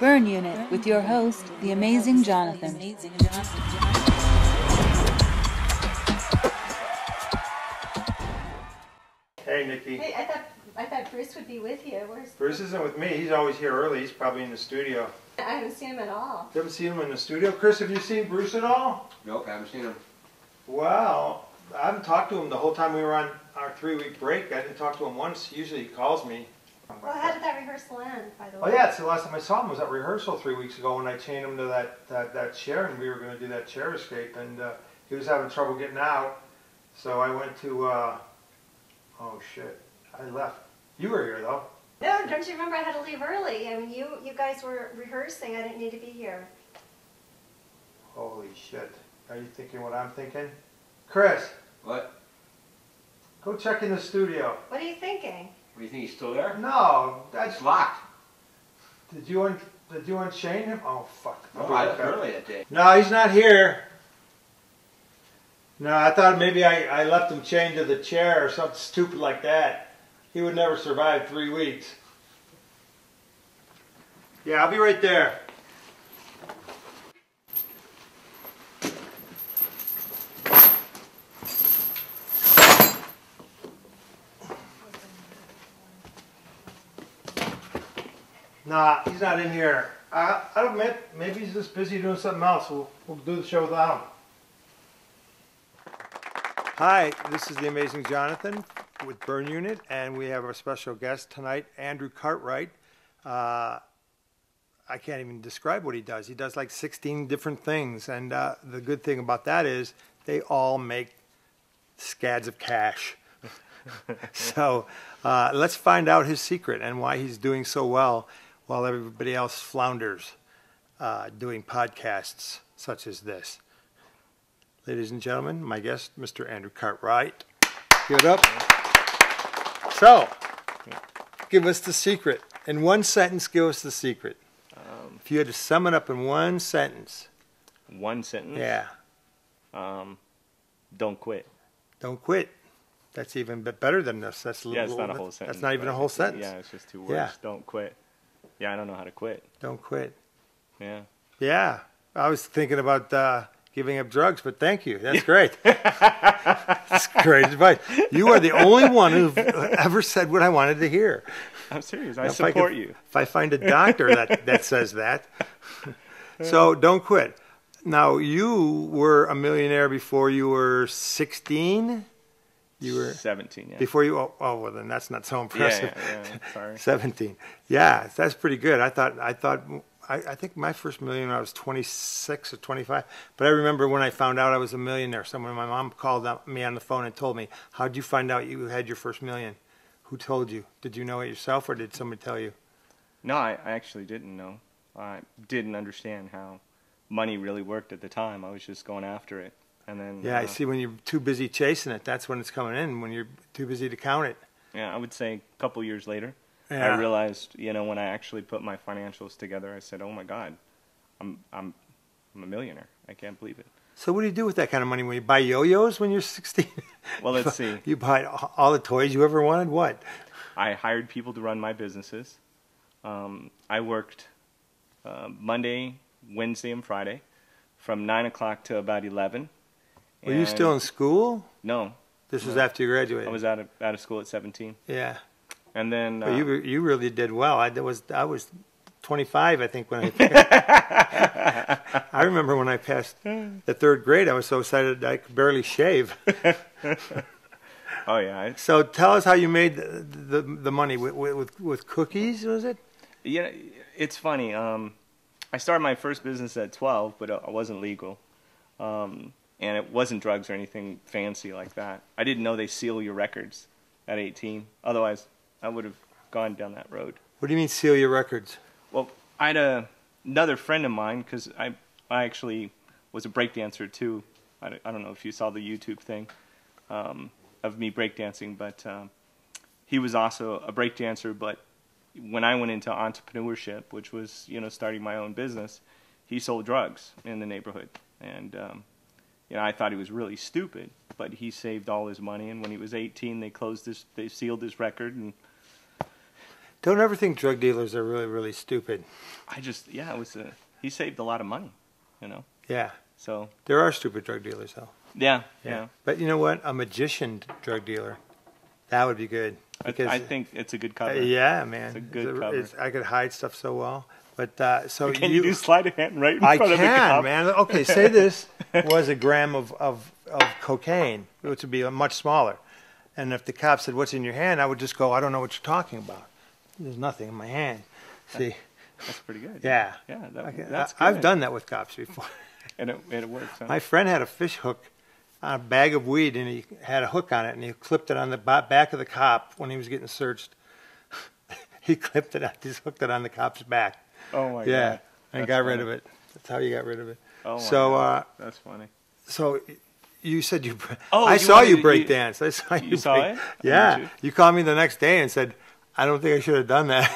Burn Unit with your host, the amazing Johnathan. Hey, Nikki. Hey, I thought Bruce would be with you. Where's Bruce isn't with me. He's always here early. He's probably in the studio. I haven't seen him at all. You haven't seen him in the studio? Chris, have you seen Bruce at all? Nope, I haven't seen him. Wow. I haven't talked to him the whole time we were on our 3-week break. I didn't talk to him once. Usually he calls me. Well, how did that rehearsal end, by the way? Oh yeah, it's the last time I saw him was at rehearsal 3 weeks ago when I chained him to that chair and we were going to do that chair escape, and he was having trouble getting out. So I went to, oh shit, I left. You were here though. No, don't you remember I had to leave early? I mean, you guys were rehearsing. I didn't need to be here. Holy shit. Are you thinking what I'm thinking? Chris. What? Go check in the studio. What are you thinking? What, do you think he's still there? No, that's It's locked. Did you unchain him? Oh fuck. No, I left early that day. No, he's not here. No, I thought maybe I left him chained to the chair or something stupid like that. He would never survive 3 weeks. Yeah, I'll be right there. Nah, he's not in here. I don't admit, maybe he's just busy doing something else. We'll do the show without him. Hi, this is the amazing Johnathan with Burn Unit, and we have our special guest tonight, Andrew Cartwright. I can't even describe what he does. He does like 16 different things, and the good thing about that is they all make scads of cash. So let's find out his secret and why he's doing so well while everybody else flounders doing podcasts such as this. Ladies and gentlemen, my guest, Mr. Andrew Cartwright. Give it up. So, give us the secret. In one sentence, give us the secret. If you had to sum it up in one sentence. One sentence? Yeah. Don't quit. Don't quit. That's even a bit better than this. That's a little, yeah, it's not a whole sentence. That's not even a whole sentence. Yeah, it's just 2 words. Yeah. Don't quit. Yeah, I don't know how to quit. Don't quit. Yeah. Yeah. I was thinking about giving up drugs, but thank you. That's great. That's great advice. You are the only one who've ever said what I wanted to hear. I'm serious. I support you. If I find a doctor that says that. So don't quit. Now, you were a millionaire before you were 16? You were 17, yeah. Before you, oh well, then that's not so impressive. Yeah, sorry. 17. Yeah, that's pretty good. I think my first million I was 26 or 25. But I remember when I found out I was a millionaire, my mom called me on the phone and told me, how'd you find out you had your first million? Who told you? Did you know it yourself or did somebody tell you? No, I actually didn't know. I didn't understand how money really worked at the time. I was just going after it. And then, yeah, I see when you're too busy chasing it, that's when it's coming in, when you're too busy to count it. Yeah, I would say a couple years later, yeah. I realized, when I actually put my financials together, I said, oh my God, I'm a millionaire. I can't believe it. So what do you do with that kind of money? When you buy yo-yos when you're 16? Well, let's see. You buy all the toys you ever wanted? What? I hired people to run my businesses. I worked Monday, Wednesday, and Friday from 9 o'clock to about 11. Were you still in school? No. This was after you graduated? I was out of school at 17. Yeah. And then... Well, you really did well. I was 25, I think, when I... I remember when I passed the 3rd grade, I was so excited I could barely shave. Oh, yeah. So tell us how you made the money. With cookies, was it? Yeah, it's funny. I started my first business at 12, but it wasn't legal. And it wasn't drugs or anything fancy like that. I didn't know they seal your records at 18. Otherwise, I would have gone down that road. What do you mean seal your records? Well, I had another friend of mine, because I actually was a breakdancer too. I don't know if you saw the YouTube thing of me breakdancing, but he was also a breakdancer. But when I went into entrepreneurship, which was starting my own business, he sold drugs in the neighborhood. And I thought he was really stupid, but he saved all his money. And when he was 18, they sealed his record. And Don't ever think drug dealers are really, really stupid. It was he saved a lot of money, you know. Yeah. So There are stupid drug dealers, though. yeah. But you know what? A magician drug dealer, that would be good. I think it's a good cover. Yeah, man. It's a good cover. I could hide stuff so well. But so Can you do sleight of hand right in I front of the cop? can, man. Okay, say this was a gram of cocaine, which would be much smaller. And if the cop said, "What's in your hand?" I would just go, "I don't know what you're talking about. There's nothing in my hand." See? That's pretty good. Yeah. Yeah, Okay, that's good. I've done that with cops before. And it works. Huh? My friend had a fish hook on a bag of weed, and he had a hook on it, and he clipped it on the back of the cop when he was getting searched. He clipped it on, just hooked it on the cop's back. Oh my Yeah, god. and That's got rid funny. of it. That's how you got rid of it. Oh my So, god. That's funny. So you said you. Oh, I you saw wanted you to- break you- dance. I saw you. You saw it? Yeah. Did you? You called me the next day and said, "I don't think I should have done that."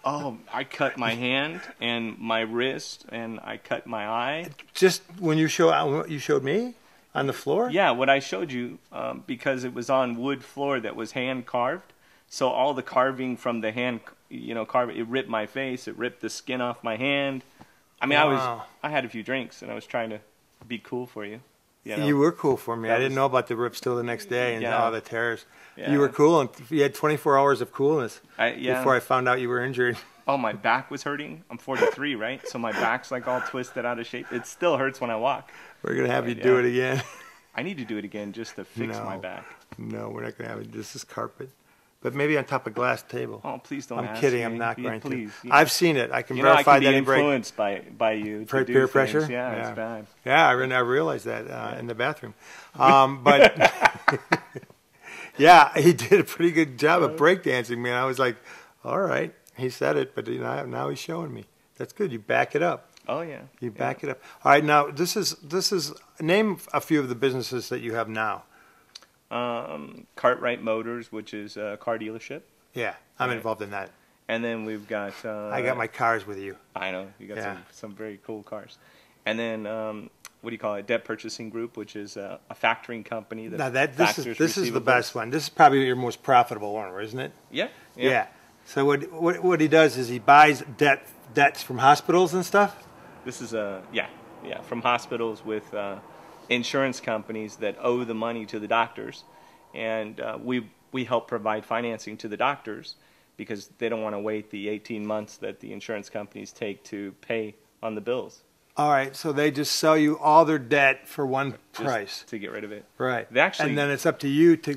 Oh, I cut my hand and my wrist, and I cut my eye. Just when you showed me on the floor. Yeah, what I showed you, because it was on wood floor that was hand carved. So all the carving from the hand, it ripped my face. It ripped the skin off my hand. I mean, Wow. I had a few drinks, and I was trying to be cool for you. You know? You were cool for me. I That didn't was- know about the rips till the next day and Yeah. all the tears. Yeah. You were cool, and you had 24 hours of coolness Yeah. before I found out you were injured. Oh, my back was hurting. I'm 43, right? So my back's like all twisted out of shape. It still hurts when I walk. We're gonna have you do Yeah. it again. I need to do it again just to fix No. my back. No, we're not gonna have it. This is carpet, but maybe on top of glass table. Oh, please don't I'm ask kidding. me. I'm not Yeah, going please. to. I've seen it. I can You know, I verify can be that he break. influenced by you to do Peer things. pressure? Yeah, Yeah. it's bad. Yeah, I realized that in the bathroom. But yeah, he did a pretty good job of breakdancing me, and I was like, "All right." He said it, but now he's showing me. That's good. You back it up. Oh yeah. You back it up. All right, now this is name a few of the businesses that you have now. Cartwright Motors, which is a car dealership, Yeah, I'm Right. involved in that. and then we've got. I got my cars with you. I know you got Yeah. some very cool cars, and then what do you call it? Debt Purchasing Group, which is a factoring company that Now this factors is the receivables. best one. This is probably your most profitable one, isn't it? Yeah. Yeah. So what he does is he buys debts from hospitals and stuff. This is from hospitals with insurance companies that owe the money to the doctors, and we help provide financing to the doctors because they don't want to wait the 18 months that the insurance companies take to pay on the bills. All right, so they just sell you all their debt for one Just price, to get rid of it. right? They actually- and then it's up to you to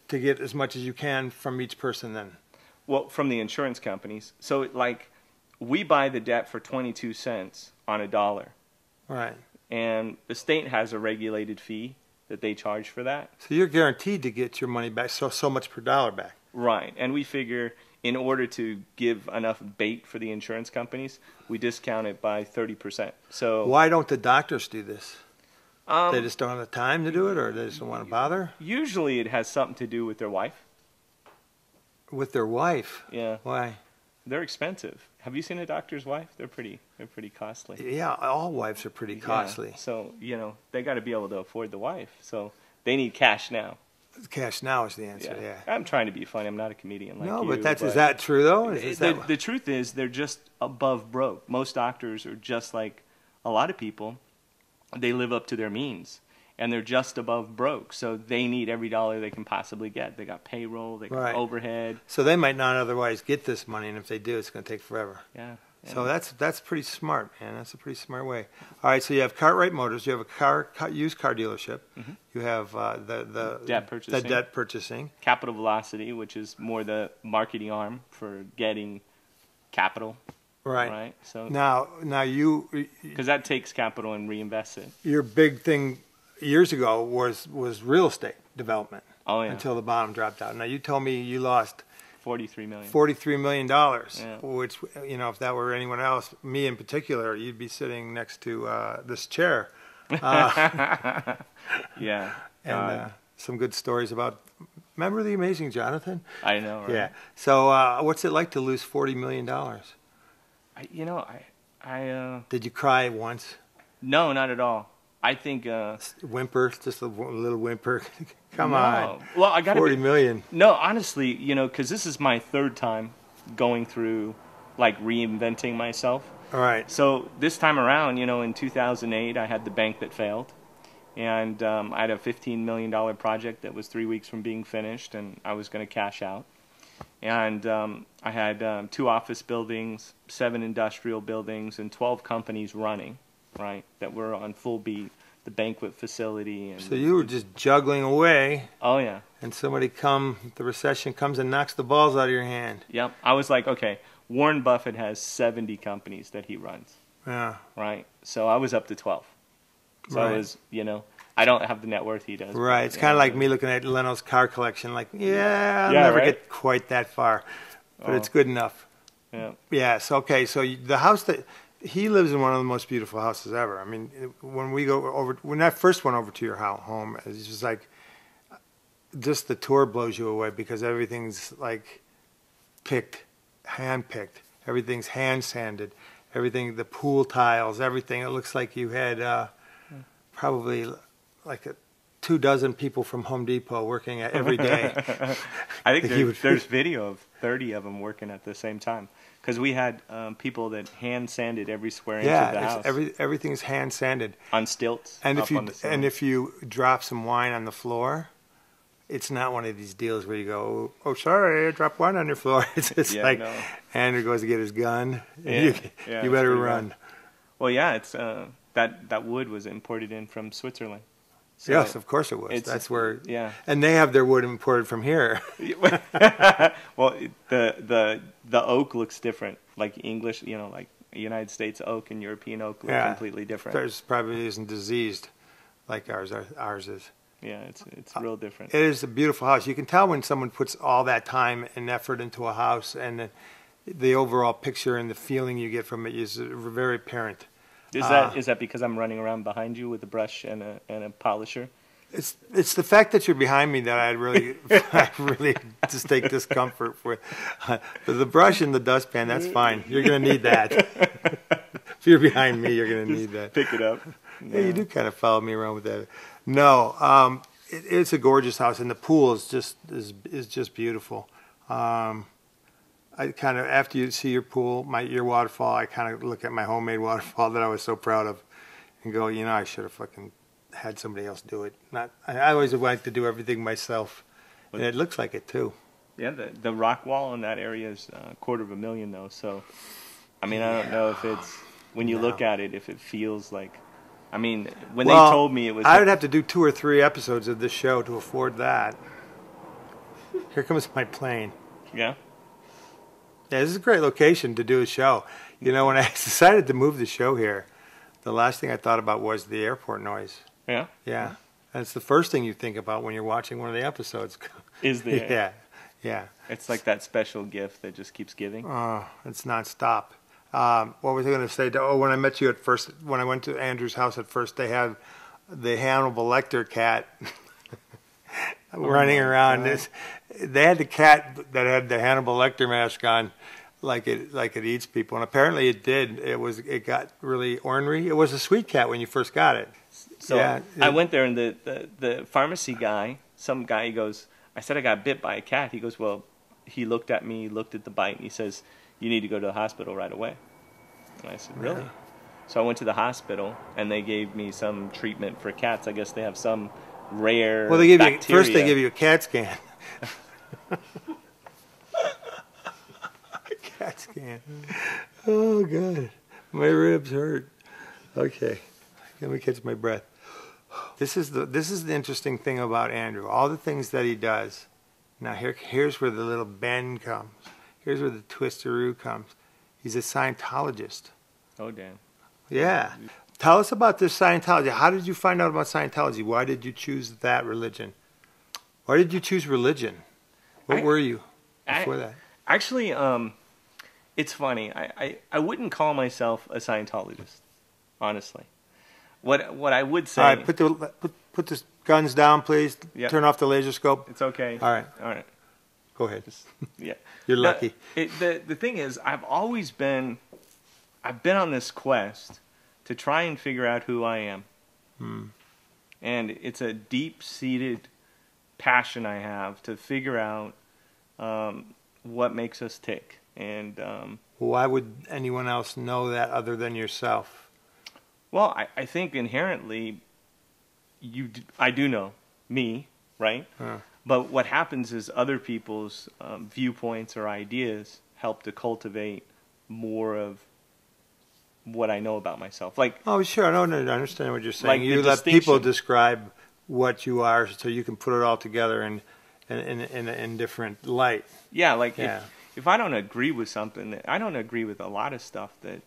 get as much as you can from each person. Then, Well, from the insurance companies. So like we buy the debt for 22 cents on a dollar, right? and the state has a regulated fee that they charge for that. So you're guaranteed to get your money back, so much per dollar back. Right, and we figure in order to give enough bait for the insurance companies, we discount it by 30%. So Why don't the doctors do this? um, They just don't have the time to do it, or they just don't want to bother usually it has something to do with their wife. with their wife. Yeah, Why? they're expensive. Have you seen a doctor's wife? They're pretty costly. Yeah, all wives are pretty costly. Yeah, so they got to be able to afford the wife. So they need cash now. Cash now is the answer. Yeah. I'm trying to be funny. I'm not a comedian like No, you. but is that true though? The truth is they're just above broke. Most doctors are just like a lot of people. They live up to their means, and they're just above broke. So they need every dollar they can possibly get. They got payroll, they got Right. overhead. So they might not otherwise get this money, and if they do, it's going to take forever. Yeah. So that's pretty smart, man. That's a pretty smart way. All right, so you have Cartwright Motors, you have a used car dealership, you have the Debt purchasing. the debt purchasing. Capital Velocity, which is more the marketing arm for getting capital. Right. Right. So Now you because that takes capital and reinvests it. your big thing years ago was real estate development. Oh yeah. Until the bottom dropped out. Now you told me you lost $43 million. $43 million, Yeah. which, if that were anyone else, me in particular, you'd be sitting next to this chair. Yeah. And some good stories about, remember the amazing Johnathan? I know. Right? Yeah. So what's it like to lose $40 million? Did you cry once? No, not at all. I think Whimper, just a little whimper. Come no. on. Well, I got 40 million. No, honestly, because this is my third time going through, like, reinventing myself. All right. So this time around, you know, in 2008, I had the bank that failed. And I had a $15 million project that was 3 weeks from being finished, and I was going to cash out. And I had 2 office buildings, 7 industrial buildings, and 12 companies running, right, that were on full beat. The banquet facility. And so you were just juggling away. Oh, yeah. And the recession comes and knocks the balls out of your hand. Yep. I was like, okay, Warren Buffett has 70 companies that he runs. Yeah. Right? So I was up to 12. So Right. I was, you know, I don't have the net worth he does. Right. It's kind of like me looking at Leno's car collection. Like, I'll Yeah, never right? get quite that far. But it's good enough. Yeah. Yes. Okay. So the house that he lives in, one of the most beautiful houses ever. I mean, when I first went over to your home, it's just like, just the tour blows you away because everything's like hand-picked. Everything's hand-sanded. Everything, the pool tiles, everything. It looks like you had probably like 24 people from Home Depot working every day. I think there's video of 30 of them working at the same time. Because we had people that hand sanded every square inch of the house. Everything's hand sanded on stilts. And if you drop some wine on the floor, it's not one of these deals where you go, "Oh, sorry, I dropped wine on your floor." It's like no. Andrew goes to get his gun. And you better run. Bad. Well, yeah, it's that wood was imported in from Switzerland. So yes, of course it was. That's where. Yeah. And they have their wood imported from here. Well, the oak looks different. Like English, you know, like United States oak and European oak look completely different. Theirs probably isn't diseased like ours is. Yeah, it's real different. It is a beautiful house. You can tell when someone puts all that time and effort into a house, and the overall picture and the feeling you get from it is very apparent. Is that because I'm running around behind you with a brush and a polisher? It's the fact that you're behind me that I really just take discomfort with. The brush and the dustpan, that's fine. You're going to need that. If you're behind me, you're going to need that. Pick it up. Yeah, you do kind of follow me around with that. No, it's a gorgeous house, and the pool is just beautiful. I kind of, after you see your pool, your waterfall, I kind of look at my homemade waterfall that I was so proud of, and go, you know, I should have fucking had somebody else do it. I always like to do everything myself, and it looks like it too. Yeah, the rock wall in that area is $250,000 though. So, I mean, I don't know if it's when you look at it, if it feels like. I mean, when they told me it was. I would have to do 2 or 3 episodes of this show to afford that. Here comes my plane. Yeah. Yeah, this is a great location to do a show. You know, when I decided to move the show here, the last thing I thought about was the airport noise. Yeah? Yeah. And it's the first thing you think about when you're watching one of the episodes. Is the Yeah. It's like that special gift that just keeps giving. Oh, it's nonstop. What was I going to say? Oh, when I met you at first, when I went to Andrew's house at first, they had the Hannibal Lecter cat running around. They had the cat that had the Hannibal Lecter mask on, like it eats people, and apparently it did. It got really ornery. It was a sweet cat when you first got it. So yeah, I went there, and the pharmacy guy, some guy, he goes, I said I got bit by a cat. He goes, well, he looked at me, looked at the bite, and he says, you need to go to the hospital right away. And I said, really? Yeah. So I went to the hospital, and they gave me some treatment for cats. I guess they have some rare bacteria. First they give you a CAT scan. A CAT scan. Oh, God. My ribs hurt. Okay. Let me catch my breath. This is the interesting thing about Andrew. All the things that he does. Now, here's where the little bend comes. Here's where the twisteroo comes. He's a Scientologist. Oh, damn. Yeah. Tell us about this Scientology. How did you find out about Scientology? Why did you choose that religion? Why did you choose religion? What were you before that? Actually, it's funny. I wouldn't call myself a Scientologist, honestly. What I would say... All right, put the guns down, please. Yep. Turn off the laser scope. It's okay. All right. All right. Go ahead. Yeah. You're lucky. The thing is, I've been on this quest to try and figure out who I am. And it's a deep-seated passion I have to figure out what makes us tick. And Why would anyone else know that other than yourself? well, I think inherently, I do know me, right? But what happens is other people's viewpoints or ideas help to cultivate more of what I know about myself. Like, Oh, sure. I don't understand what you're saying. Like the You let people distinction. describe what you are, so you can put it all together in different light. yeah, like Yeah. if I don't agree with something, I don't agree with a lot of stuff that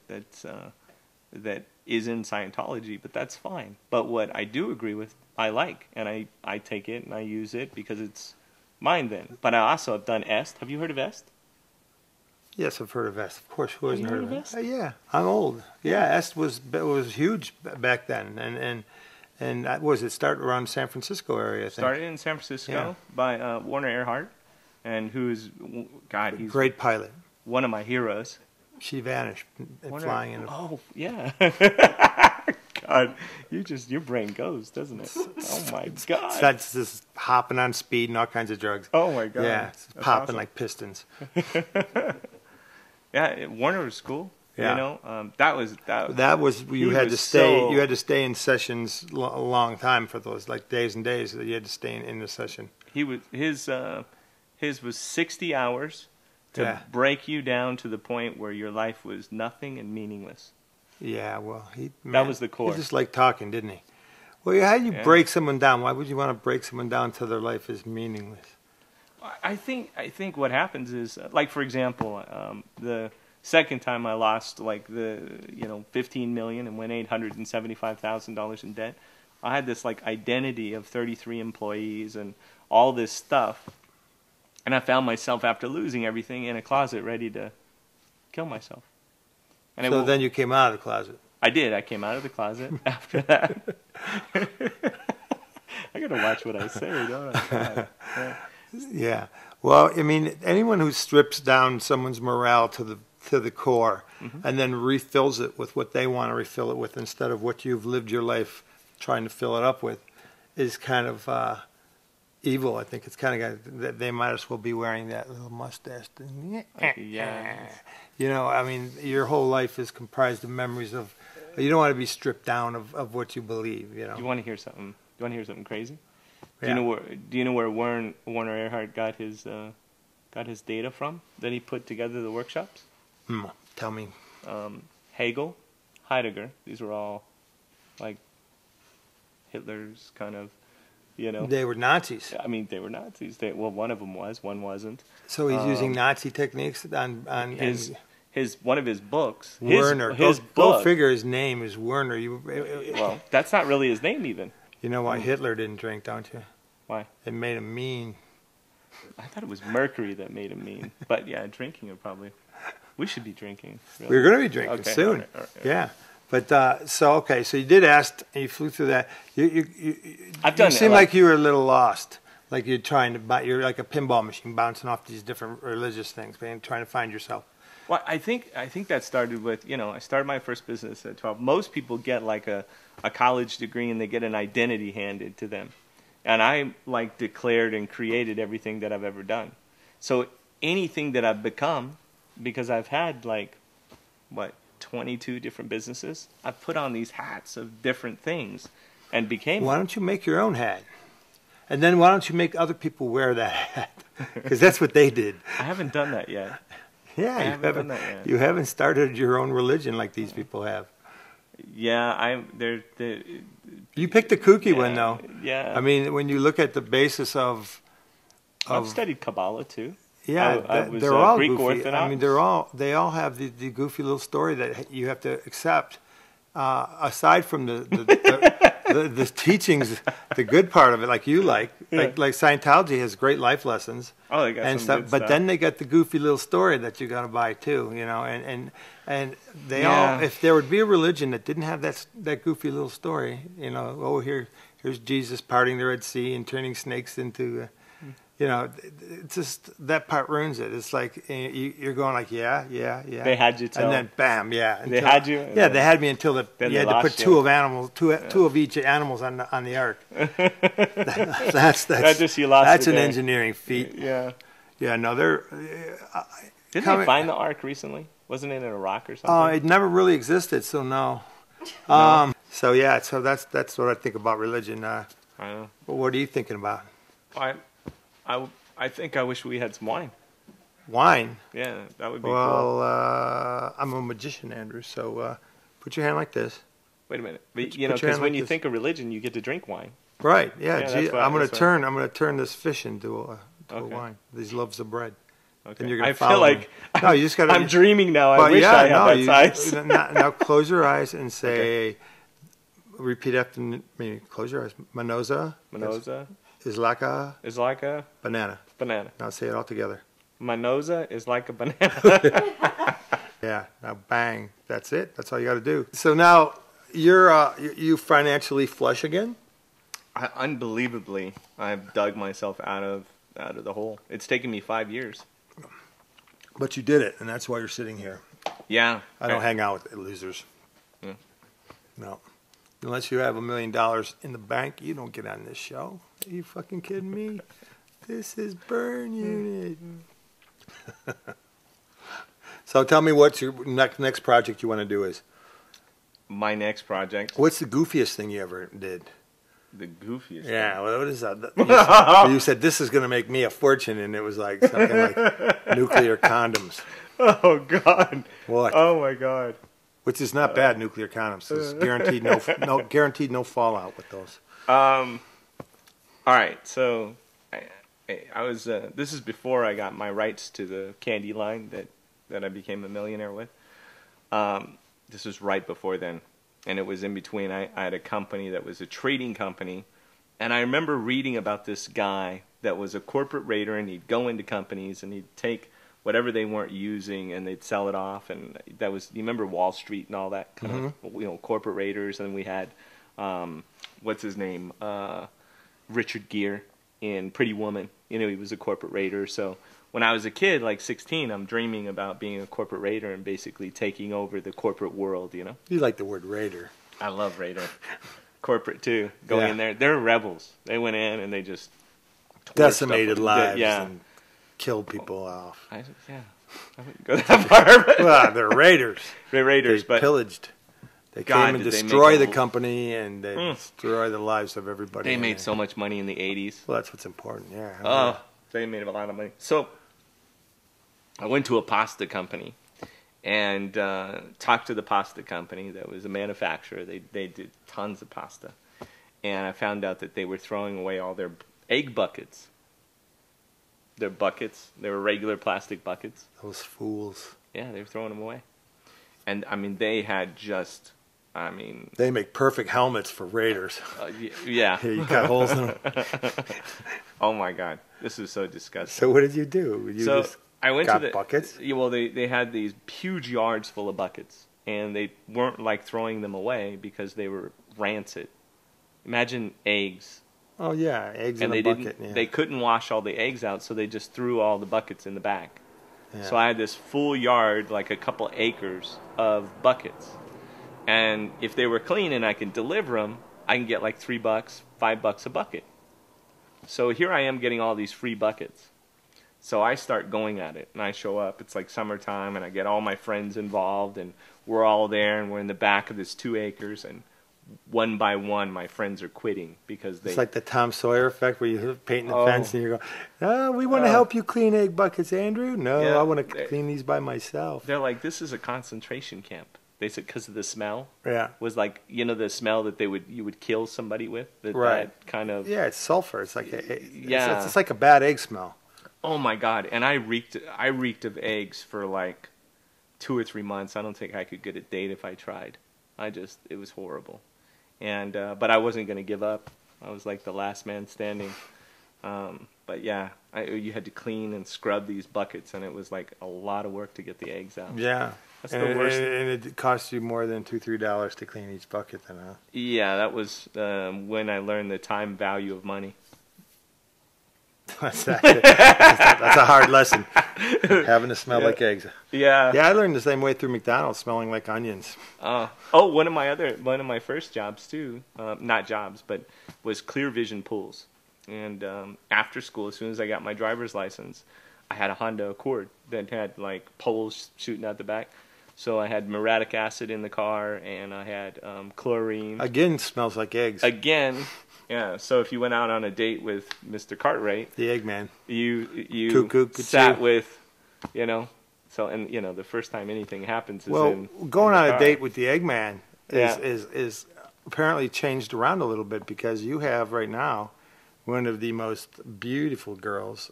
is in Scientology, but that's fine. But what I do agree with, I like, and I take it and I use it because it's mine then. But I also have done EST. Have you heard of EST? Yes, I've heard of EST. Of course, who hasn't you heard heard of of it? EST? Yeah, I'm old. Yeah, EST was huge back then, and that was it started around San Francisco area. I think. Started in San Francisco by Warner Earhart, and who's, God, he's Great pilot. one of my heroes. She vanished flying in. Oh, yeah. God, your brain goes, doesn't it? Oh, my God. That's just hopping on speed and all kinds of drugs. Oh, my God. Yeah, it's That's popping awesome. like pistons. Yeah, Warner was cool. Yeah. You know, that was That was you He had was to stay. so- You had to stay in sessions a long time for those, like days and days. That you had to stay in the session. he was his was 60 hours to Yeah. break you down to the point where your life was nothing and meaningless. Yeah, well, That was the core. He just liked talking, didn't he? Well, how do you Yeah. break someone down? Why would you want to break someone down till their life is meaningless? I think what happens is, like, for example, the second time I lost like 15 million and went $875,000 in debt, I had this like identity of 33 employees and all this stuff, and I found myself after losing everything in a closet ready to kill myself. And So then you came out of the closet. I did. I came out of the closet after that. I gotta watch what I say, don't I? God. Yeah. Yeah. Well, I mean, anyone who strips down someone's morale to the core and then refills it with what they want to refill it with instead of what you've lived your life trying to fill it up with is kind of evil. I think it's kind of that they might as well be wearing that little mustache. Yeah. You know, I mean, your whole life is comprised of memories of. You don't want to be stripped down of what you believe. You know. Do you want to hear something? Do you want to hear something crazy? Yeah. Do you know where Warner Earhart got his data from that he put together the workshops? Tell me. Hegel, Heidegger. These were all like Hitler's kind of, you know. They were Nazis. I mean, they were Nazis. Well, one of them was. One wasn't. So he's using Nazi techniques on One of his books. Werner. His Go book. figure his name is Werner. Well, that's not really his name even. You know why Hitler didn't drink, don't you? Why? It made him mean. I thought it was mercury that made him mean. But yeah, drinking would probably. We should be drinking. Really. We're going to be drinking Okay, soon. all right. Yeah. But so you did ask, and you flew through that. I've done You it, seem like- like you were a little lost. Like you're trying to you're like a pinball machine bouncing off these different religious things, man, trying to find yourself. Well, I think that started with, I started my first business at 12. Most people get like a college degree and they get an identity handed to them. And I like declared and created everything that I've ever done. So anything that I've become, because I've had 22 different businesses, I've put on these hats of different things and became. Why don't you make your own hat? And then why don't you make other people wear that hat? Because that's what they did. I haven't done that yet. Yeah, you haven't started your own religion like these people have. Yeah, You picked a kooky one, though. Yeah. I mean, when you look at the basis of I've studied Kabbalah too. yeah, I was they're all Greek goofy. Orthodox. I mean, they all have the goofy little story that you have to accept. Aside from the teachings, the good part of it, like Scientology has great life lessons. Oh, they got and some stuff, good but stuff. then they got the goofy little story that you got to buy too, and they all. If there would be a religion that didn't have that goofy little story, here's Jesus parting the Red Sea and turning snakes into. It's just that part ruins it. It's like you're going like, yeah. They had you till. And then bam, yeah. They had you. Yeah, they had me until Then you they had to put lost two of each animals on the ark. That's That just you lost that's the an day. engineering feat. Yeah. Yeah, no, Didn't they find the Ark recently? Wasn't it in a rock or something? Oh, it never really existed, so no. So yeah, so that's what I think about religion. I know. Well, what are you thinking about? I think I wish we had some wine. Wine? Yeah, that would be cool. Well, I'm a magician, Andrew, so put your hand like this. Wait a minute. But, because when you think of religion, you get to drink wine. Right, yeah. Yeah, I'm gonna turn this fish into a wine. These loaves of bread. Okay. Then you're gonna I feel like no, you just gotta, I'm dreaming now. I wish I had that size. Now close your eyes and say, repeat after me. Close your eyes. Manoza. Manoza is like a banana. Banana. Now say it all together. Manoza is like a banana. Yeah. Now bang. That's it. That's all you got to do. So now you financially flush again. Unbelievably, I've dug myself out of the hole. It's taken me 5 years. But you did it, and that's why you're sitting here. Yeah. I don't hang out with losers. Yeah. No. Unless you have $1 million in the bank, you don't get on this show. Are you fucking kidding me? This is Burn Unit. So tell me what your next project you want to do is. My next project. What's the goofiest thing you ever did? The goofiest. Yeah, well, what is that? You said this is going to make me a fortune, and it was like something like nuclear condoms. Oh God! What? Oh my God! Which is not bad. Nuclear condoms. There's guaranteed no fallout with those. All right, so I was. This is before I got my rights to the candy line that I became a millionaire with. This was right before then. And it was in between. I had a company that was a trading company. And I remember reading about this guy that was a corporate raider, and he'd go into companies and he'd take whatever they weren't using and they'd sell it off. And that was, you remember Wall Street and all that kind of, corporate raiders. And we had, what's his name? Richard Gere in Pretty Woman. He was a corporate raider. So when I was a kid, like 16, I'm dreaming about being a corporate raider and basically taking over the corporate world, You like the word raider. I love raider. Corporate, too. Going in there. They're rebels. They went in and they just decimated lives and killed people off. I wouldn't go that far. But well, they're raiders. They're raiders, they but pillaged. They came and destroy the company, and they destroy the lives of everybody. They made so much money in the 80s. Well, that's what's important, yeah. Oh, they made a lot of money. So I went to a pasta company and talked to the pasta company that was a manufacturer. They did tons of pasta. And I found out that they were throwing away all their egg buckets. Their buckets. They were regular plastic buckets. Those fools. Yeah, they were throwing them away. And, they had just... they make perfect helmets for raiders. Yeah. You cut holes in them. Oh my God, this is so disgusting. So what did you do? I went got to the buckets. Yeah, well, they had these huge yards full of buckets, and they weren't like throwing them away because they were rancid. Imagine eggs. Oh yeah, eggs in a bucket. They couldn't wash all the eggs out, so they just threw all the buckets in the back. Yeah. So I had this full yard, like a couple acres of buckets. And if they were clean and I can deliver them, I can get like $3, $5 a bucket. So here I am getting all these free buckets. So I start going at it, and I show up. It's like summertime, and I get all my friends involved, and we're all there, and we're in the back of this 2 acres, and one by one, my friends are quitting because they... It's like the Tom Sawyer effect where you're painting the fence, and you go, we want to help you clean egg buckets, Andrew. No, I want to clean these by myself. They're like, this is a concentration camp. They said because of the smell. Yeah. Was like, the smell that you would kill somebody with. That kind of... Yeah, it's sulfur. It's like it's like a bad egg smell. Oh my God! And I reeked of eggs for like 2 or 3 months. I don't think I could get a date if I tried. It was horrible. And but I wasn't going to give up. I was like the last man standing. But yeah, you had to clean and scrub these buckets, and it was like a lot of work to get the eggs out. Yeah. That's the worst. And it cost you more than $2-3 to clean each bucket then, huh? Yeah, that was when I learned the time value of money. That's a hard lesson. Having to smell like eggs. Yeah. Yeah, I learned the same way through McDonald's, smelling like onions. One of my first jobs too, not jobs, but was Clear Vision Pools. And after school, as soon as I got my driver's license, I had a Honda Accord that had like poles shooting out the back. So I had muriatic acid in the car, and I had chlorine. Again, smells like eggs. Again, yeah. So if you went out on a date with Mr. Cartwright, The Eggman. you Cuckoo, sat cuckoo. with, So and the first time anything happens is Going in on the a car. date with the Eggman Yeah. is apparently changed around a little bit, because you have right now one of the most beautiful girls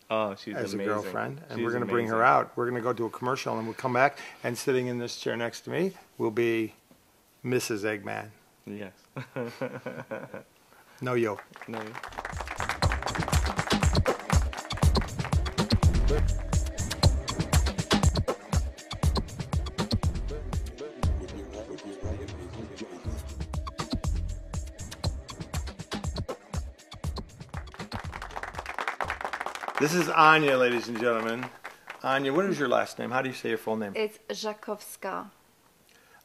Oh, she's as amazing. a girlfriend, and She's we're going to bring her amazing. out. We're going to go to a commercial, and we'll come back, and sitting in this chair next to me will be Mrs. Eggman. Yes. No yo. No. This is Onya, ladies and gentlemen. Onya, what is your last name? How do you say your full name? It's Żakowska.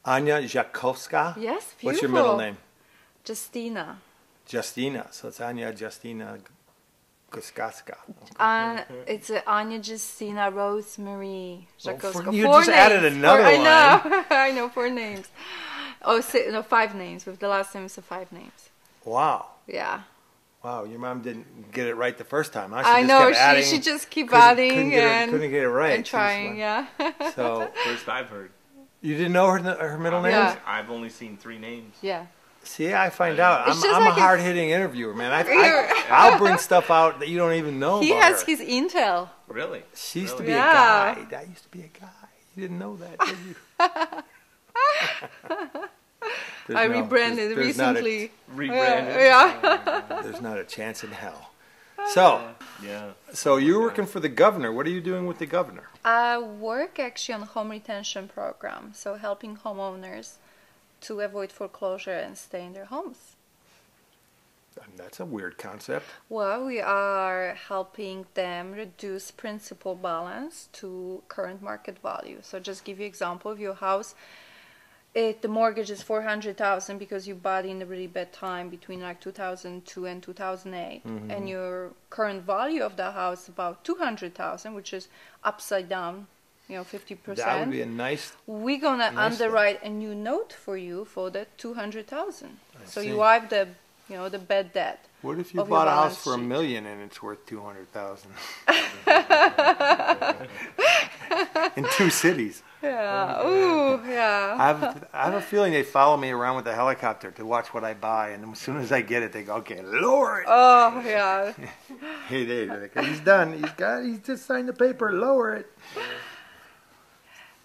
Anya Jakowska? Yes, beautiful. What's your middle name? Justina. Justina. So it's Anya Justina Guskaska. It's Anya Justina Rosemary Żakowska. you Four just added names. another I know. I know, 4 names. Oh, no, 5 names. With the last name, so 5 names. Wow. Yeah. Wow, your mom didn't get it right the first time. Huh? I just know. kept adding, She just keep couldn't adding couldn't get it right. and trying. Yeah. So First I've heard. you didn't know her middle name? Yeah. I've only seen 3 names. Yeah. See, I find out. It's I'm just a like hard-hitting interviewer, man. You're- I'll bring stuff out that you don't even know He about has her. his intel. Really? She used to Really? be Yeah. a guy. That used to be a guy. You didn't know that, did you? I rebranded there's not a- recently. Rebranded. Yeah. There's not a chance in hell. So, Yeah. so you're working for the governor. What are you doing with the governor? I work actually on home retention program, so helping homeowners to avoid foreclosure and stay in their homes. That's a weird concept. Well, we are helping them reduce principal balance to current market value. So just give you example of your house. The mortgage is $400,000 because you bought in a really bad time between like 2002 and 2008, and your current value of the house is about $200,000, which is upside down, 50%. That would be a nice. We're gonna Nice thing. underwrite a new note for you for the $200,000. So see. you wipe the the bad debt. What if you of your bought a house balance for $1 sheet. million and it's worth 200,000 in 2 cities? Yeah. Ooh. Yeah. I have a feeling they follow me around with a helicopter to watch what I buy, and as soon as I get it, they go, "Okay, lower it." Oh yeah. Hey, he's done. He's just signed the paper. Lower it.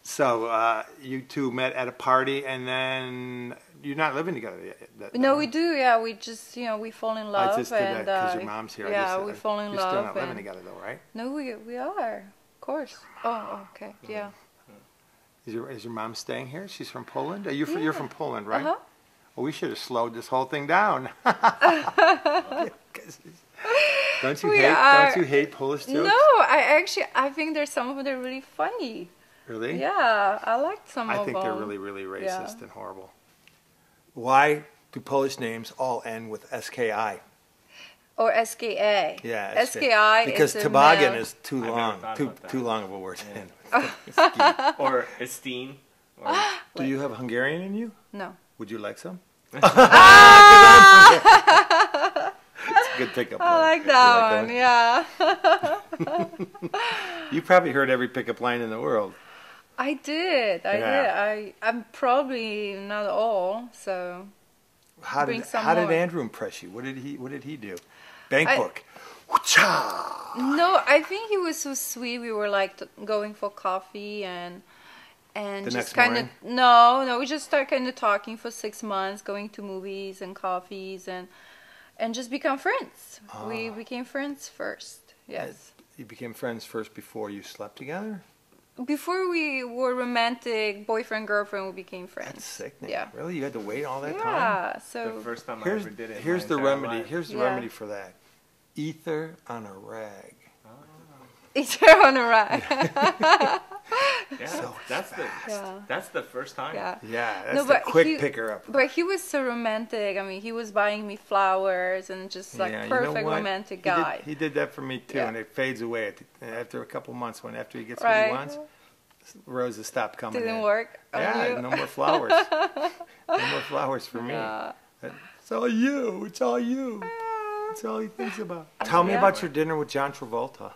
So you two met at a party, and then you're not living together yet. No, we do. Yeah, we just we fall in love. I just did that and because your mom's here. Yeah, we fall in you're love. You're still not living and- together though, right? No, we are. Of course. Oh, okay. Yeah. Is your mom staying here? She's from Poland. You're from Poland, right? Uh-huh. Well, we should have slowed this whole thing down. Don't you We hate? are- Don't you hate Polish jokes? No, I think there's some of them that are really funny. Really? Yeah, I liked some I of think them. they're really, really racist Yeah. and horrible. Why do Polish names all end with SKI? Or SKA. Yeah, SKI because is a toboggan male. is too never long, thought too about that. too long of a word. Or Esteem. Or Do you have Hungarian in you? No. Would you like some? Ah! It's a good pickup line. I like You that like one. Yeah. You probably heard every pickup line in the world. I did. Yeah. I'm probably not all. So How Bring did some how did more. Andrew impress you? What did he do? Bank book. Wha-cha! no, I think he was so sweet. We were like going for coffee and The just next kind of morning? no, we just started kind of talking for 6 months, going to movies and coffees and just become friends. We became friends first. Yes. You became friends first before you slept together? Before we were romantic boyfriend girlfriend, we became friends. That's sickening. Yeah. Really? You had to wait all that time? Yeah. the So first time I Here's, ever did it. in here's my the entire remedy. life. Here's the Yeah. remedy for that. Ether on a rag. Each their own right. Yeah, So that's the first time. Yeah. Yeah, that's No, the but quick picker up. But he was so romantic. I mean, he was buying me flowers and just like Yeah, you know perfect what? romantic guy. He did that for me too, Yeah. and it fades away after a couple months. After he gets Right. what he wants, roses stop coming Didn't in. work on Yeah, you. no more flowers. No more flowers for me. Yeah. It's all you. It's all you. That's all he thinks about. Tell me about your dinner with John Travolta.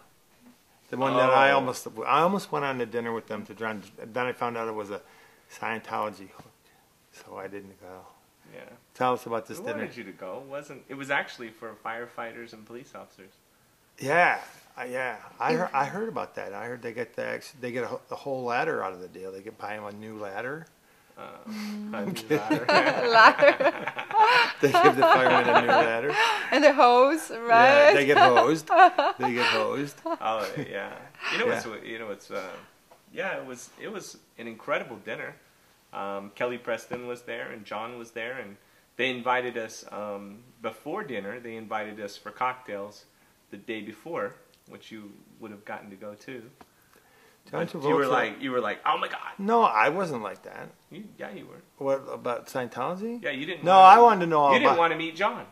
The one that I almost went on the dinner with them to John. Then I found out it was a Scientology hook, so I didn't go. Yeah. Tell us about this Who dinner. wanted you to go? It was actually for firefighters and police officers. Yeah, I heard about that. I heard they get the whole ladder out of the deal. They can buy him a new ladder. Ladder. They give the firemen a new ladder. And the hose, right? Yeah, they get hosed. They get hosed. Oh yeah. It was an incredible dinner. Kelly Preston was there and John was there, and they invited us before dinner. They invited us for cocktails the day before, which you would have gotten to go to. John But Travolta. you were like, oh my God. No, I wasn't like that. Yeah, you were. What about Scientology? Yeah, you didn't. No, I wanted to know all You about. didn't want to meet John.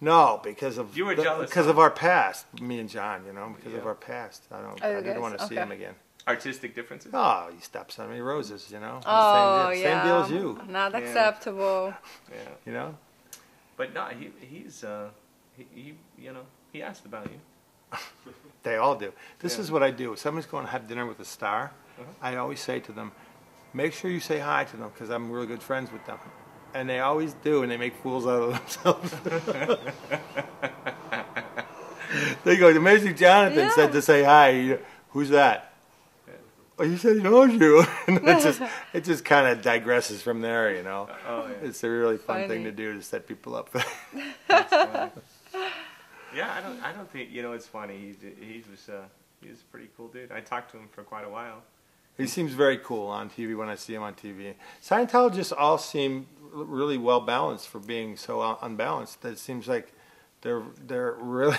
No, because of You were jealous, because huh? of our past, me and John. Because of Yeah. our past. I Oh, didn't guys, want to see okay. him again. Artistic differences. Oh, he stopped sending me roses. Oh, Same yeah. deal as you. Not Yeah. acceptable. Yeah. But no, he asked about you. They all do. This Yeah. is what I do. If someone's going to have dinner with a star, I always say to them, make sure you say hi to them because I'm really good friends with them. And they always do, and they make fools out of themselves. They go, Amazing Johnathan said to say hi. Who's that? Oh, you said he knows you. And it just kind of digresses from there, Oh, yeah. It's a really fun Funny. thing to do to set people up. That's funny. Yeah, I don't think it's funny. He was a pretty cool dude. I talked to him for quite a while. He seems very cool on TV when I see him on TV. Scientologists all seem really well balanced for being so unbalanced. It seems like they're really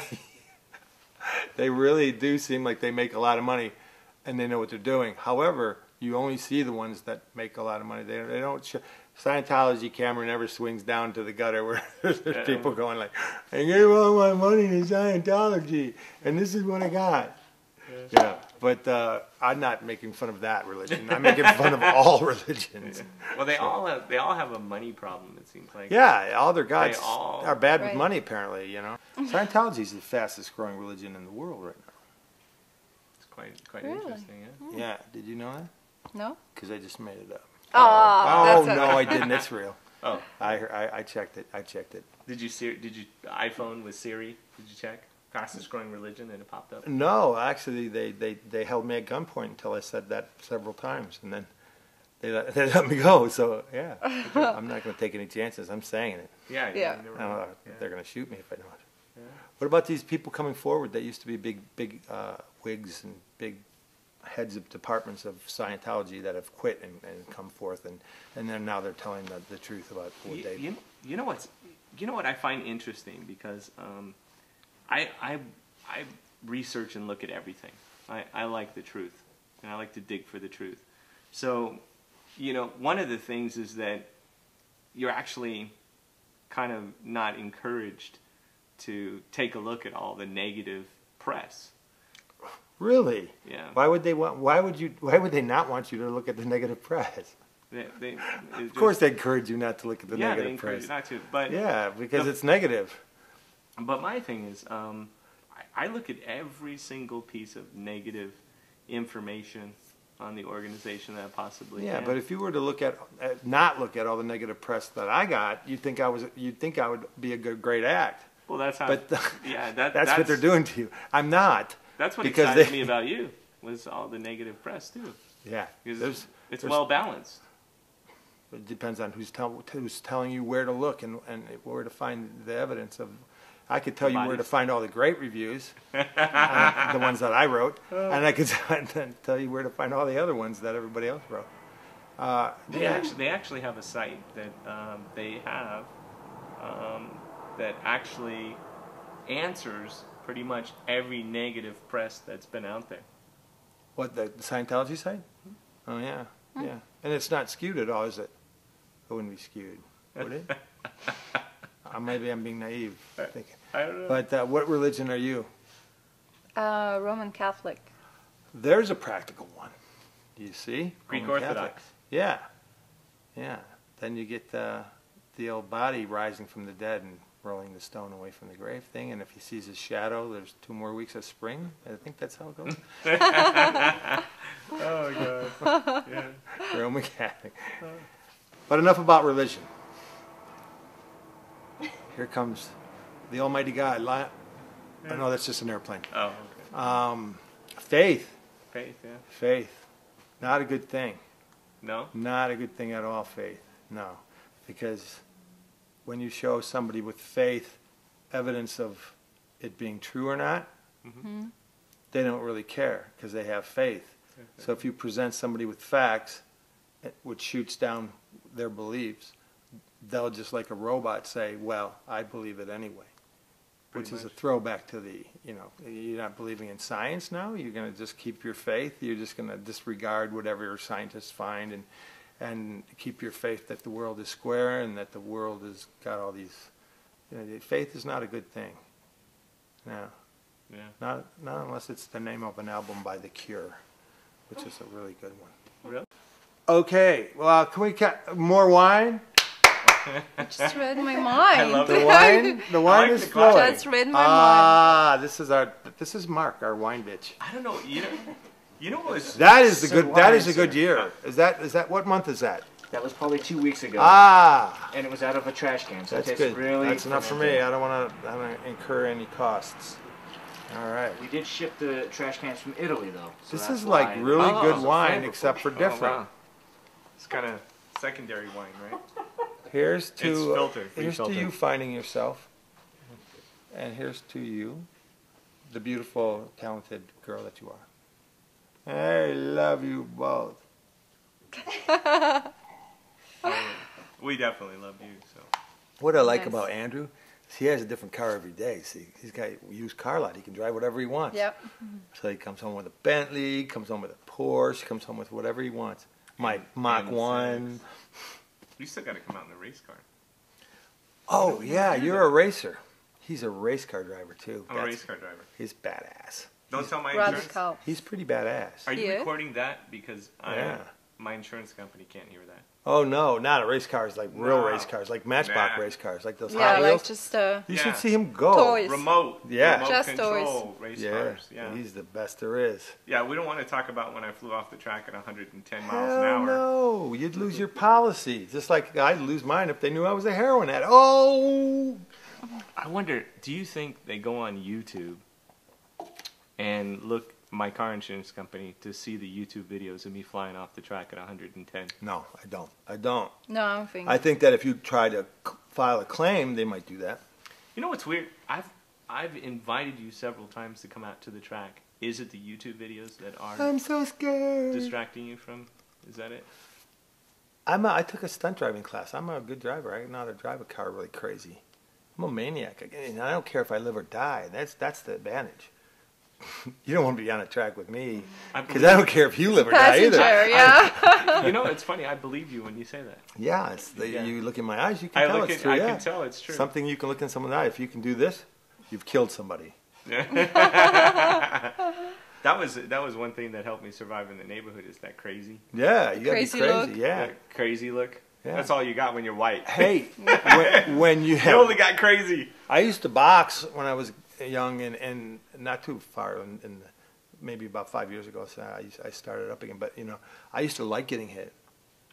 they really do seem like they make a lot of money and they know what they're doing. However, you only see the ones that make a lot of money. They don't. Scientology camera never swings down to the gutter where there's people going like, I gave all my money to Scientology and this is what I got. Yeah, but I'm not making fun of that religion. I'm making fun of all religions. Well, they all have a money problem. It seems like. Yeah, all their gods They all- are bad with Right. money, apparently. Scientology is the fastest growing religion in the world right now. It's quite Really? interesting. Yeah. Yeah, did you know that? No? Because I just made it up. Oh, Oh no, I didn't. It's real. Oh, I checked it. did you iPhone with Siri? Did you check fastest growing religion and it popped up? No, actually, they held me at gunpoint until I said that several times, and then they let me go. So yeah, I'm not going to take any chances. I'm saying it. Yeah. Yeah. You never I don't know. know, they're going to shoot me if I don't. Yeah. What about these people coming forward that used to be big wigs and big heads of departments of Scientology that have quit and come forth and then now they're telling the truth about what they. You know what I find interesting because I research and look at everything. I like the truth and I like to dig for the truth. So, one of the things is that you're actually kind of not encouraged to take a look at all the negative press. Really? Yeah. Why would they not want you to look at the negative press? Of course, they encourage you not to look at the they negative encourage press. you not to. But Yeah, because it's negative. But my thing is, I look at every single piece of negative information on the organization that I possibly Yeah, can. but if you were to not look at all the negative press that I got, you'd think I would be a great act. Well, that's how. But yeah, that's what they're doing to you. I'm not. That's what because excited me about you was all the negative press too. Yeah, Because it's there's- well balanced. It depends on who's telling you where to look and where to find the evidence of. I could tell you where to find all the great reviews, the ones that I wrote, and I could tell you where to find all the other ones that everybody else wrote. They actually have a site that they have that actually answers pretty much every negative press that's been out there. What, the Scientology site? Oh, yeah. Yeah. And it's not skewed at all, is it? It wouldn't be skewed, would it? Maybe I'm being naive thinking. I don't know. But what religion are you? Roman Catholic. There's a practical one. You see? Greek Roman Catholic. Orthodox. Yeah. Yeah. Then you get the old body rising from the dead and rolling the stone away from the grave thing. And if he sees his shadow, there's 2 more weeks of spring. I think that's how it goes. Oh, God. Yeah. Roman Catholic. But enough about religion. Here comes the Almighty God. Oh, no, that's just an airplane. Oh, okay. Faith. Faith, yeah. Faith. Not a good thing. No? Not a good thing at all, faith. No. Because when you show somebody with faith evidence of it being true or not, they don't really care because they have faith. Okay. So if you present somebody with facts, which shoots down their beliefs, they'll just like a robot say, well, I believe it anyway. Which is a throwback to the, you're not believing in science now. You're going to just keep your faith. You're just going to disregard whatever scientists find and keep your faith that the world is square and that the world has got all these. Faith is not a good thing. No. Yeah. Not unless it's the name of an album by The Cure, which is a really good one. Really? Okay. Well, can we more wine? You just read my mind. I love the wine. The wine is flowing. Just read my mind. This is Mark, our wine bitch. I don't know. You know what was that is the so good. That is a wise, good sir. year. Is that what month is that? That was probably 2 weeks ago. Ah, And it was out of a trash can, so that's it tastes good. really That's enough for me. fermented. I don't want to incur any costs. All right. We did ship the trash cans from Italy, though. So This that's is like why really it good was wine, flavorful. except for different. Oh, wow. It's kind of secondary wine, right? Here's to It's filtered, here's to refiltered. you finding yourself, and here's to you, the beautiful, talented girl that you are. I love you both. We definitely love you. So What I like Nice. about Andrew is he has a different car every day. See, he's got a used car lot. He can drive whatever he wants. Yep. So he comes home with a Bentley, comes home with a Porsche, comes home with whatever he wants. My Mach and 1. you still got to come out in the race car. Oh, yeah, you're a racer. He's a race car driver, too. I'm a race car driver. He's badass. Don't tell my insurance. Radical. He's pretty badass. Are you Yeah. recording that because Yeah. my insurance company can't hear that? Oh, no, not a race cars, like real No. race cars, like Matchbox Nah. race cars, like those Yeah, Hot like Wheels. just You Yeah. should see him go. Toys. Remote. Yeah. Remote Just control race Yeah. cars. Yeah. He's the best there is. Yeah, we don't want to talk about when I flew off the track at 110 miles Hell an hour. no, you'd lose your policy. Just like I'd lose mine if they knew I was a heroin addict. Oh! I wonder, do you think they go on YouTube and look my car insurance company to see the YouTube videos of me flying off the track at 110? No, I don't. I don't. No, I don't think. I think that if you try to file a claim, they might do that. You know what's weird? I've invited you several times to come out to the track. Is it the YouTube videos that are I'm so scared. distracting you from? Is that it? I took a stunt driving class. I'm a good driver. I know how to drive a car really crazy. I'm a maniac. And I don't care if I live or die. That's the advantage. You don't want to be on a track with me because I don't care if you live or die Passenger, either. yeah. You know, it's funny. I believe you when you say that. Yeah, Yeah. you look in my eyes, you can tell it's true. I Yeah. can tell it's true. Something you can look in someone's eye. If you can do this, you've killed somebody. That was one thing that helped me survive in the neighborhood. Is that crazy? Yeah, you gotta Crazy be crazy. look. Yeah. That crazy look. Yeah. That's all you got when you're white. Hey, when you You have, only got crazy. I used to box when I was young, and not too far, in maybe about 5 years ago. So I started up again. But I used to like getting hit.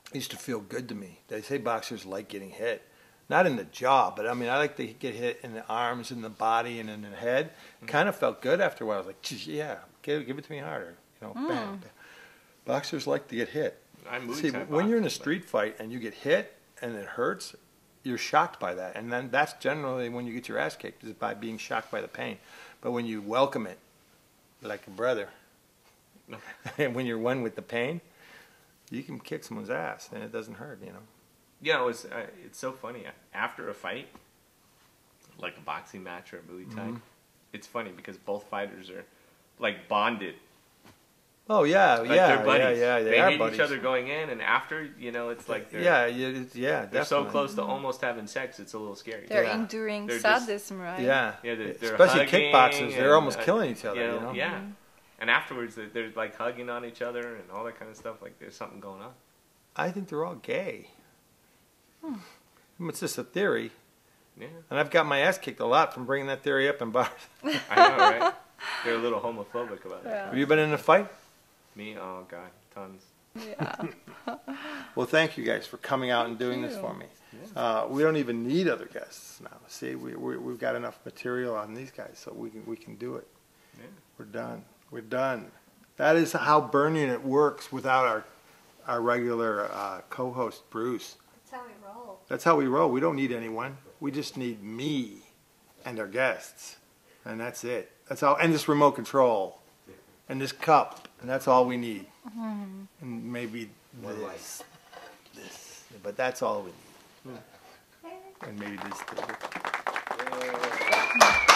It used to feel good to me. They say boxers like getting hit, not in the jaw, but I mean I like to get hit in the arms, in the body, and in the head. It kind of felt good after a while. I was like, "Geez, yeah, give it to me harder. Bam. Boxers like to get hit. I'm See, when you're in a street fight and you get hit and it hurts, you're shocked by that. And then that's generally when you get your ass kicked, is by being shocked by the pain. But when you welcome it like a brother, and when you're one with the pain, you can kick someone's ass and it doesn't hurt, Yeah, it's so funny. After a fight, like a boxing match or a Muay Thai, it's funny because both fighters are like bonded. Oh yeah, Like yeah, they're buddies. yeah. They are hate buddies. each other going in, and after, you know, it's like they're they're so definitely. close to almost having sex. It's a little scary. They're Yeah. enduring They're just- sadism, right? Yeah, Yeah, they're especially hugging kickboxers. They're and, almost killing each other. You know? Yeah. And afterwards, they're like hugging on each other and all that kind of stuff. Like there's something going on. I think they're all gay. It's just a theory, Yeah, and I've got my ass kicked a lot from bringing that theory up in bars. I know, right? They're a little homophobic about it. Yeah. Have you been in a fight? Me, oh god, tons. Yeah. Well, thank you guys for coming out and doing this you. for me. We don't even need other guests now. See, we've got enough material on these guys, so we can do it. Yeah. We're done. We're done. That is how Burn Unit works without our regular co-host Bruce. That's how we roll. That's how we roll. We don't need anyone. We just need me and our guests, and that's it. That's all. And this remote control, and this cup, and that's all we need. And maybe this, but that's all we need. And maybe this too.